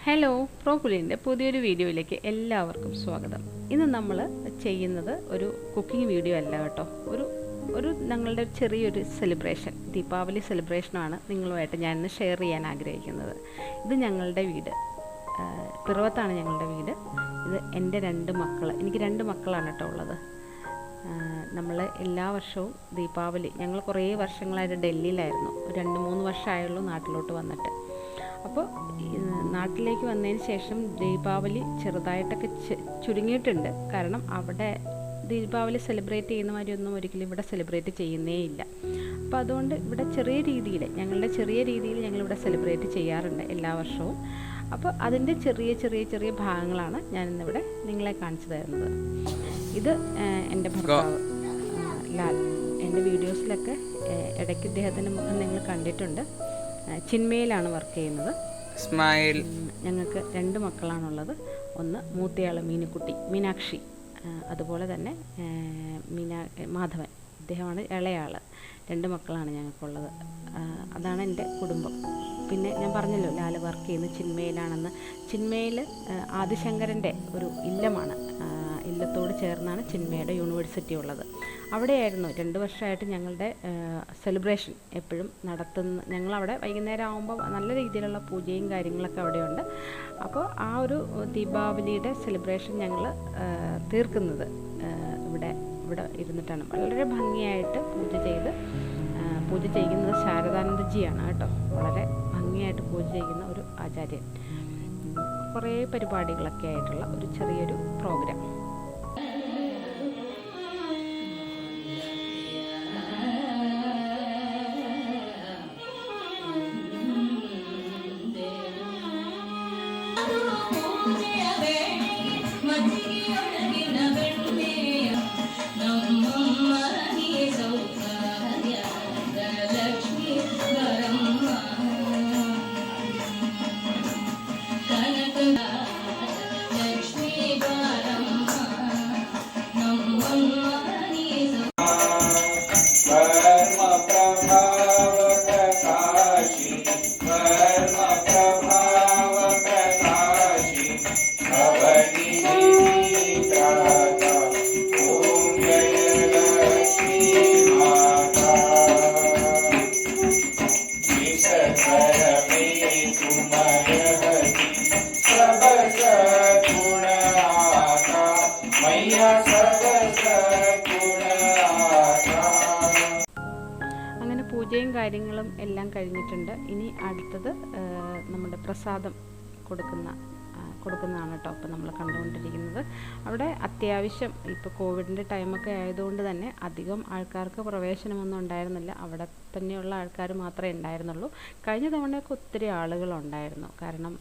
Hello, പ്രോകുലിൻ്റെ പുതിയൊരു വീഡിയോയിലേക്ക് എല്ലാവർക്കും സ്വാഗതം. ഇന്ന് നമ്മൾ ചെയ്യുന്നത് ഒരു കുക്കിംഗ് വീഡിയോ അല്ല കേട്ടോ, ഒരു ഞങ്ങളുടെ ചെറിയൊരു സെലിബ്രേഷൻ, ദീപാവലി സെലിബ്രേഷനാണ് നിങ്ങളുമായിട്ട് ഞാൻ ഇന്ന് ഷെയർ ചെയ്യാൻ ആഗ്രഹിക്കുന്നത്. ഇത് ഞങ്ങളുടെ വീട്, പിറവത്താണ് ഞങ്ങളുടെ വീട്. ഇത് എൻ്റെ എനിക്ക് രണ്ട് മക്കളാണ് കേട്ടോ ഉള്ളത്. നമ്മൾ എല്ലാ വർഷവും ദീപാവലി, ഞങ്ങൾ കുറേ വർഷങ്ങളായിട്ട് ഡൽഹിയിലായിരുന്നു, 2-3 വർഷമായുള്ളൂ നാട്ടിലോട്ട് വന്നിട്ട്. അപ്പോൾ നാട്ടിലേക്ക് വന്നതിന് ശേഷം ദീപാവലി ചെറുതായിട്ടൊക്കെ ചുരുങ്ങിയിട്ടുണ്ട്. കാരണം അവിടെ ദീപാവലി സെലിബ്രേറ്റ് ചെയ്യുന്ന മാതിരിയൊന്നും ഒരിക്കലും ഇവിടെ സെലിബ്രേറ്റ് ചെയ്യുന്നേ ഇല്ല. അപ്പോൾ അതുകൊണ്ട് ഇവിടെ ഞങ്ങളുടെ ചെറിയ രീതിയിൽ ഞങ്ങളിവിടെ സെലിബ്രേറ്റ് ചെയ്യാറുണ്ട് എല്ലാ വർഷവും. അപ്പോൾ അതിൻ്റെ ചെറിയ ഭാഗങ്ങളാണ് ഞാനിന്നിവിടെ നിങ്ങളെ കാണിച്ചു തരുന്നത്. ഇത് എൻ്റെ ഭർത്താവ് ലാൽ. എൻ്റെ വീഡിയോസിലൊക്കെ ഇടയ്ക്ക് ഇദ്ദേഹത്തിൻ്റെ മുഖം നിങ്ങൾ കണ്ടിട്ടുണ്ട്. ചിന്മയിലാണ് വർക്ക് ചെയ്യുന്നത്. സ്മൈൽ. ഞങ്ങൾക്ക് 2 മക്കളാണുള്ളത്. ഒന്ന് മൂത്തയാൾ മീനാക്ഷി, അതുപോലെ തന്നെ മാധവൻ, ഇദ്ദേഹമാണ് ഇളയാൾ. 2 മക്കളാണ് ഞങ്ങൾക്കുള്ളത്. അതാണ് എൻ്റെ കുടുംബം. പിന്നെ ഞാൻ പറഞ്ഞല്ലോ ലാൽ വർക്ക് ചെയ്യുന്നത് ചിന്മയിലാണെന്ന്. ചിന്മയിൽ ആദിശങ്കരൻ്റെ ഒരു ഇല്ലമാണ്, ഇല്ലത്തോട് ചേർന്നാണ് ചിന്മയുടെ യൂണിവേഴ്സിറ്റി ഉള്ളത്. അവിടെയായിരുന്നു 2 വർഷമായിട്ട് ഞങ്ങളുടെ സെലിബ്രേഷൻ എപ്പോഴും ഞങ്ങളവിടെ വൈകുന്നേരം ആകുമ്പോൾ നല്ല രീതിയിലുള്ള പൂജയും കാര്യങ്ങളൊക്കെ അവിടെയുണ്ട്. അപ്പോൾ ആ ഒരു ദീപാവലിയുടെ സെലിബ്രേഷൻ ഞങ്ങൾ തീർക്കുന്നത് ഇവിടെ ഇരുന്നിട്ടാണ്. വളരെ ഭംഗിയായിട്ട് പൂജ ചെയ്യുന്നത് ശാരദാനന്ദജിയാണ് കേട്ടോ. വളരെ ഭംഗിയായിട്ട് പൂജ ചെയ്യുന്ന ഒരു ആചാര്യൻ. കുറേ പരിപാടികളൊക്കെ ആയിട്ടുള്ള ഒരു ചെറിയൊരു പ്രോഗ്രാം. അങ്ങനെ പൂജയും കാര്യങ്ങളും എല്ലാം കഴിഞ്ഞിട്ടുണ്ട്. ഇനി അടുത്തത് നമ്മുടെ പ്രസാദം കൊടുക്കുന്നതാണ് കേട്ടോ. അപ്പോൾ നമ്മൾ കണ്ടുകൊണ്ടിരിക്കുന്നത് അവിടെ അത്യാവശ്യം ഇപ്പോൾ കോവിഡിൻ്റെ ടൈമൊക്കെ ആയതുകൊണ്ട് തന്നെ അധികം ആൾക്കാർക്ക് പ്രവേശനമൊന്നും ഉണ്ടായിരുന്നില്ല. അവിടെ തന്നെയുള്ള ആൾക്കാർ മാത്രമേ ഉണ്ടായിരുന്നുള്ളൂ. കഴിഞ്ഞ തവണയൊക്കെ ഒത്തിരി ആളുകളുണ്ടായിരുന്നു, കാരണം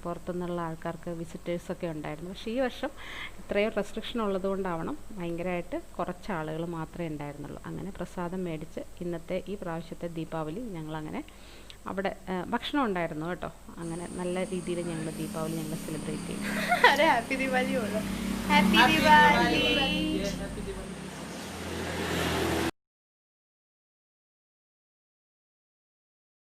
പുറത്തുനിന്നുള്ള ആൾക്കാർക്ക് വിസിറ്റേഴ്സൊക്കെ ഉണ്ടായിരുന്നു. പക്ഷേ ഈ വർഷം ഇത്രയും റെസ്ട്രിക്ഷൻ ഉള്ളതുകൊണ്ടാവണം ഭയങ്കരമായിട്ട് കുറച്ച് ആളുകൾ മാത്രമേ ഉണ്ടായിരുന്നുള്ളൂ. അങ്ങനെ പ്രസാദം മേടിച്ച് ഇന്നത്തെ ഈ പ്രാവശ്യത്തെ ദീപാവലി ഞങ്ങളങ്ങനെ അവിടെ ഭക്ഷണം ഉണ്ടായിരുന്നു കേട്ടോ. അങ്ങനെ നല്ല രീതിയിൽ ഞങ്ങൾ ദീപാവലി സെലിബ്രേറ്റ് ചെയ്തു. ഹാപ്പി ദിവാലി.